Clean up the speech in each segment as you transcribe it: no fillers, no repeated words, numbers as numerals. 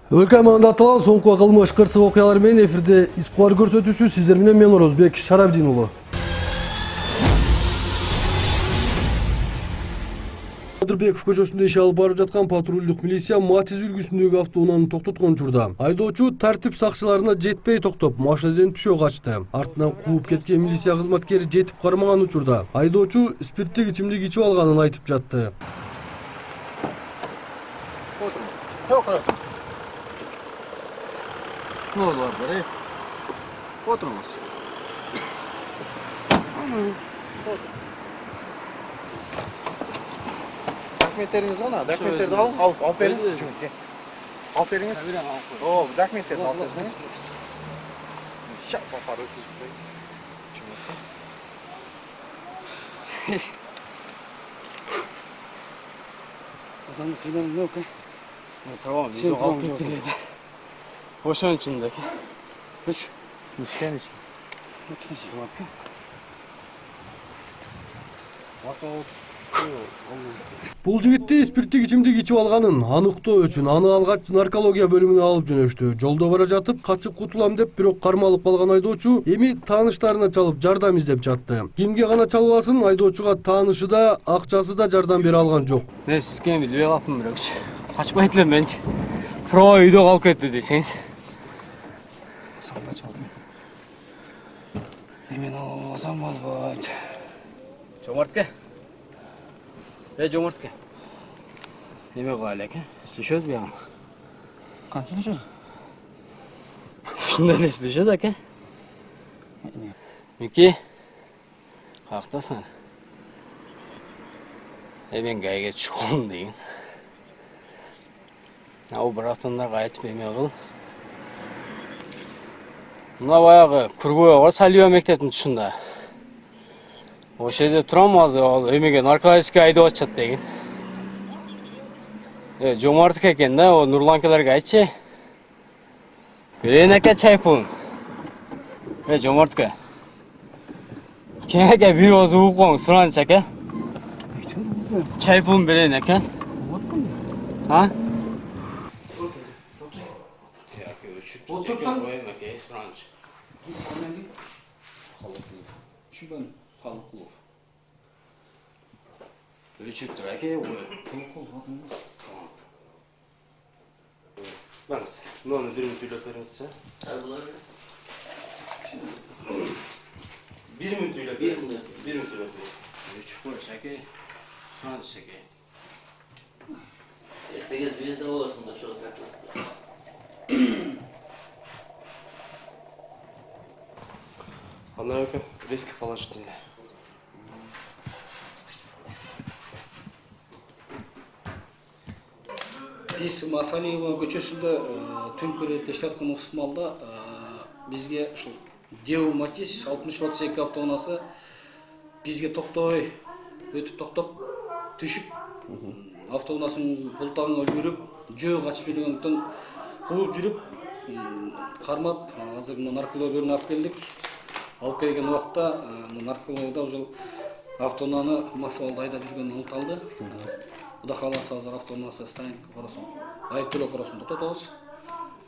Өлкө аймагында аталган соңку кылмыш кырсык окуялар менен эфирде Искуар көрсөтүүсү сиздер менен мен Орозбек Шарабдин уулу. Адырбеков көчөсүндө иш алып барып жаткан патрулдук милиция Матиз үлгүсүндөгү автоунааны токтоткон учурда айдоочу тартип сакчыларына жетпей токтоп, машинаден түшө качты. Артынан кууп кеткен милиция кызматкери жетип кармаган учурда айдоочу спирттик ичимдик ичип алганын айтып жатты. Ne oldu abi? Oturmaz. Dokumentlerinizi al, dokumentleri de al verin çünkü. Al veriniz. Oo, dokumentleri de al verseniz. Şap yapar öküz. Adam filan yok ha. Tamam, Sen tamam gittik. Boşan içindeki. Üç. Nişken. Oturacak bak. Бул жигитти спирттик ичимдик ичип алганын аныктоо үчүн аны алгач наркология бөлүмүнө алып жөнөштү. Жолдо бара жатып качып кутулам деп бирок кармалып калган айдоочу эми тааныштарына чалып жардам издеп жатты. Кимге гана чалбасын, айдоочуга таанышы да, акчасы да жардам бере алган жок. Мен сизге билбей калыптым бирокчу. Качпайт элем менчи. Про үйдө калып кетти десеңиз. Сапа чалдым. Эмен алсам болбойт. Жомартке. Жомартке. Неме кылайлы экен? Сүйлөшөбүз буягы. Кантип сүйлөшөбүз? Ушундай эле сүйлөшөбүз аке. Мики. Каяктасың? Мен гайга чыккан дейин. Ау братандарга айтып эме кыл. Мына баягы Күргөй бар Салио мектептин тушунда. Ошол жерде турам азыр, ал эмеге наркотический айдап атышат деген. Жомартык экен да, о Нурланкаларга айтчы. Берейин аке чайпун. Жомартык. Кеңеге бир оз угуп коюң, суранчы аке. Чайпун берейин аке. А? Otursan aке, суранчы. Шубан Халыкулов. Ölçüktür aке, o. Bakınız, ne onu bir minut öğretmenizse? Bir minut öğretmeniz. Bir minut öğretmeniz. Ölçük koyuş ake, surançı ake. Ertesi biz de olasın da şu otakla. Она резко положительная. Биз Масалиева көчөсүндө түнкү иретте иштеп усмалда бизге ушул Деу Матис 60-32 автоунаасы бизге токтой өтүп токтоп түшүп автоунаасынын бултагына үлгүрүп жөө качып келгендиктен кууп жүрүп кармап азыр наркология бөлүмүнө алып келдик. Алып келген убакта наркологияда ушул автоунааны максималдуу айдап жүргөнү аныкталды. Кудай кааласа азыр автоунаасы станик коросун, айыптоо коросун токтотобуз.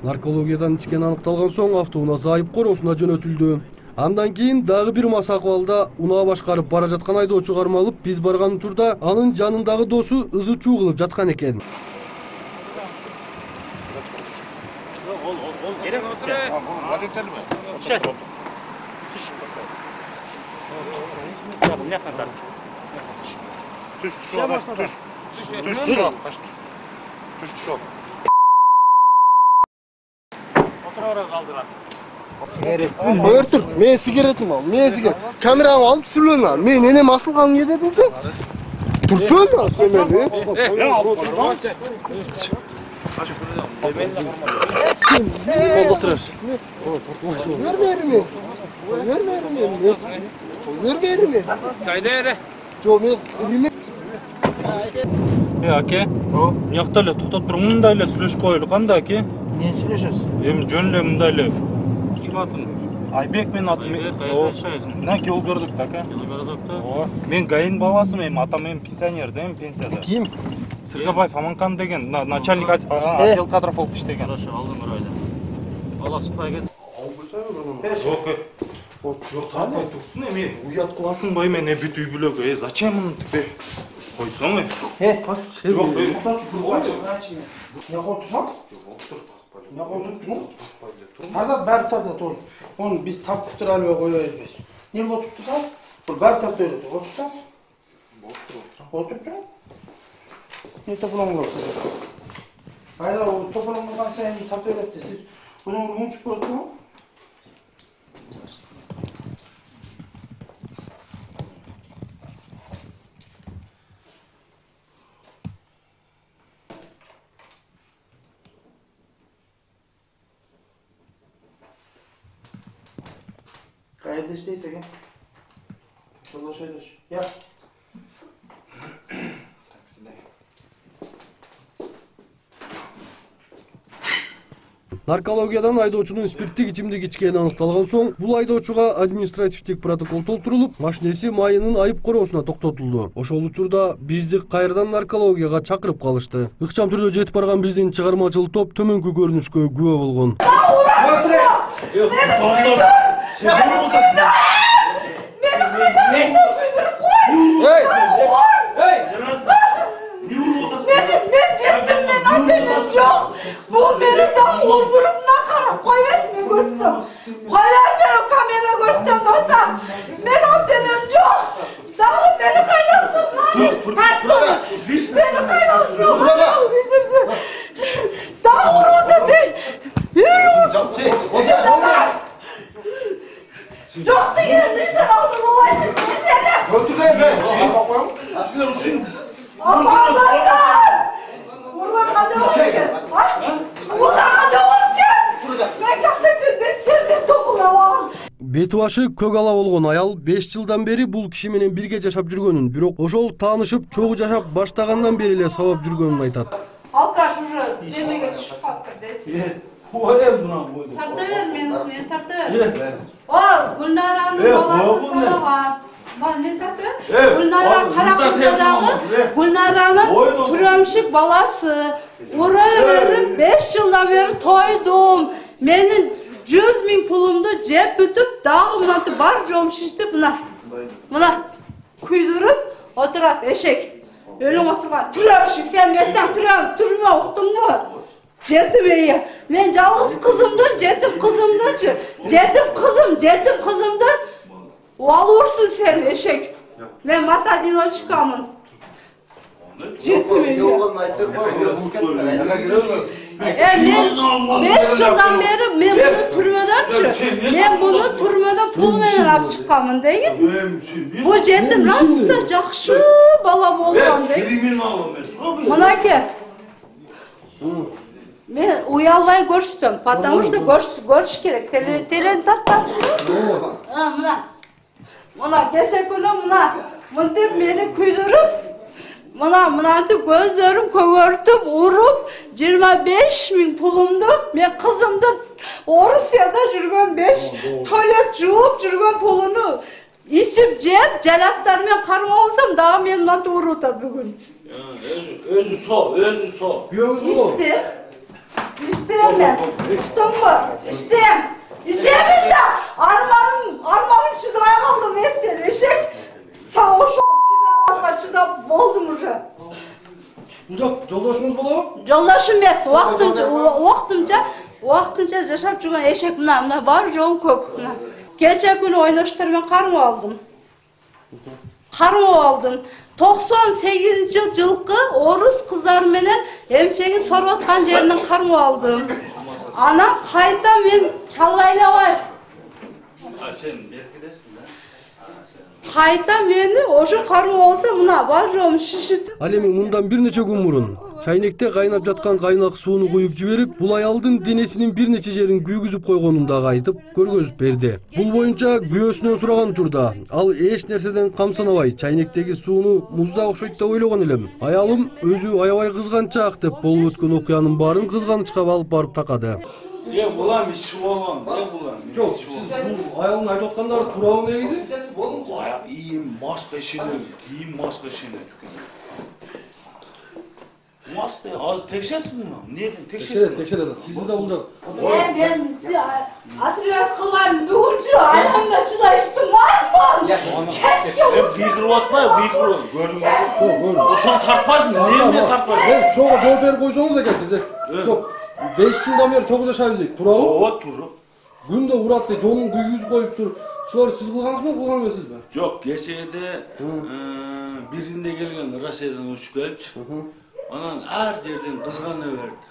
Наркологиядан ичкени аныкталган соң автоунаасы айып коросуна жөнөтүлдү. Андан кийин дагы бир мас акыбалда унаа башкарып бара жаткан айдоочу кармалып, биз барган учурда анын жанындагы досу ызы-чуу кылып жаткан экен. Örtür, men sigaretim al, men sigaret. Kameramı alıp sürüyorsun lan. Men nenem asılgan ne dedin sen? Turtun lan sen beni. Oturur. Ver verimi. Ver verimi. Ver verimi. Kayda ere. Çok men elime. Ake, мынакта эле токтоп туруп мындай эле сүйлөшүп коелу кандай аке? Ne söylüyorsunuz? Эми жөн эле мындай эле. Ким атым? Айбек менин атым. Мына жол көрдүк да аке. Жол көрдүк да. Мен гайын баласымын, эми атам эми пенсионер да, эми пенсияда. Kim? Сыргабаев Аманкан деген начальник отдел кадров болуп иштеген. Хорошо, алдым райда. Алла сыпай кет. Жок, сатпай турсун эми уят кыласың ба эми бүт үй бүлөгө. Зачем муну типе? Койсоң Жок, Ne otursan? Ne oturtun? Hadi ber tarafta dur. Onu biz tapıp duralım koyuyoruz. Niye oturtursan? Bu ber tarafta öyle otursan. Otur. Ne toplam olursa. Hayır o toplam olursa sen tapıp öyle siz. Bunun ruhunu çıkartın mı? Kayıt işteyse gel. Dolaş. Gel. Takside. Наркологиядан айдоочунун спирттик ичимдик ичкени аныкталган соң, бул айдоочуга административдик протокол толтурулуп, машинеси майынын айып короосуна токтотулду. Ошол учурда бизди кайрадан наркологияга чакырып калышты. Ыкчам түрдө жетип барган биздин чыгармачыл топ төмөнкү көрүнүшкө күбө болгон. Bu benim daha vurdurumdan karab koyvetme görstem. Koyverme o kamera görstem dostum. Ben antenim yok. Daha beni kaynarsın lan. Tatlı. Beni kaynarsın. Daha vuruldu değil. Yürü. Çok da yerim. Sen aldın olaycım. Sen Götüreyim ben. Şuna uçun. Aman bakar. Buradan hadi olup gel. Buradan hadi olup gel. Ben kalkacağım. Ben seni topulamam. Бети башы көк ала болгон аял 5 жылдан бери бул киши менен бирге жашап жүргөнүн, бирок ошол таанышып, чогуу жашап баштагандан бери эле сабап жүргөнүн айтат. Alkaş уже demege düşüp kalktır desin. Tartıver men tartıver. O Gülnaran'ın balası sana var. Bak men tartıver. Gülnara Karakılca'dağı Gülnaran'ın türemşik balası. Oraya 5 yıldan beri toydum. Menin 100.000 pulumdu cep bütüp dağımdan bar jom şişti buna kuydurup oturat eşek. Ölüm oturgan türemşik sen meslen türme uktun mu? Jetim beri. Men жалгыз kızımdın, jetim kızımdın. Al vursun sen eşek. Men matadino çıkamın. Jetim beri. Men 5 yıldan beri men bunu türmeden pul menen alып çıkamın deyin. Bu jetim nasıl jakşı bala bolgan deyin. Mınake. Men uyalbay görüstüm, потому что görüş gerek. Teleni tartasın mı? Mına geçen günü mıntip meni kuydurup, mınantip gözlerim kөгörtüp, urup, 25.000 pulumdu, men kızımdı Rusya'da жүрген 5 tualet жууп жүрген pulunu içip jep, jalaptarmen karma olsam, daha men mınantip urutad bugün. Özü so. İşte ben. Tuttum mu? İşemin de armanım çıdaya kaldım hepsini eşek. Sağ ol şu kidan çıda boldum уже. Жок, жолдошуңуз болобу? Жолдошум эмес, уақытынча жашап жүрген эшек мына бар жоң көп. Кече күнү ойноштармен кармап алдым. 98 жылкы орус кыздары менен эмчегин соруп аткан жеринен кармап алдым. Анан кайта мен чалбайлабай. Sen berkidessin da. Кайта мени ошо кармап алса мына бар жоом шишитип. Ал эми мындан бир нече күн мурун чайнекте кайнап жаткан кайнак сууну куюп жиберип, бул аялдын денесинин бир нече жерин күйгүзүп койгонун дагы айтып, көргөзүп берди. Бул боюнча күбөсүнөн сураган учурда ал эч нерседен камсанабай чайнектеги сууну музда окшойт деп ойлогон элем. Аялым өзү аябай кызганчаак деп болуп өткөн окуянын баарын кызганычка алып барып такады. Булам ичип алган, булам. Жок, сиз бул аялдын айтып аткандары туурабы негизи? Иим маска ишине, кийим маска ишине. Mastı az tekşersin mi? Niye Tekşere. Sizi de bulacak. Ben atırıyorum kılmayım. Bugünkü ayağımda şuna içtim mazman. Keşke Bıyıkırıp atma, bıyıkırıp. Gördün mü? O şu an tartmaz mı? Niye tartmaz? Soğuk cevap verip koysanız da gel size. Çok 5 yıldan beri çok yaşayacak. Turao. O turu. Günde uğrat de jonun yüz koyup dur. Şuları siz kılgansız mı kılganmıyorsunuz mu? Yok, geçede birinde gelgen Rusya'dan uçup gelip Anan her yerden kızgana verdi.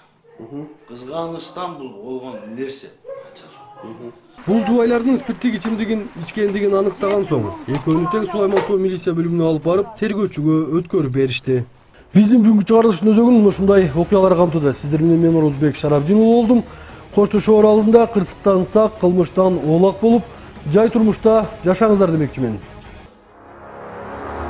Kızganıştan olgan nerse. Бул жубайлардын спирттик ичимдигин ичкендигин аныктаган соң экөөнү тең Сулайман тоо милиция бөлүмүнө алып барып тергөөчүгө өткөрүп беришти. Биздин бүгүнкү чыгарылыштын өзөгүн мына ушундай окуялар камтыды. Сиздер менен мен Орозбек Шарафдин болдум. Коштошоор алдында кырсыктансак, кылмыштан оолак болуп, жай турмушта жашаңыздар демекчимин.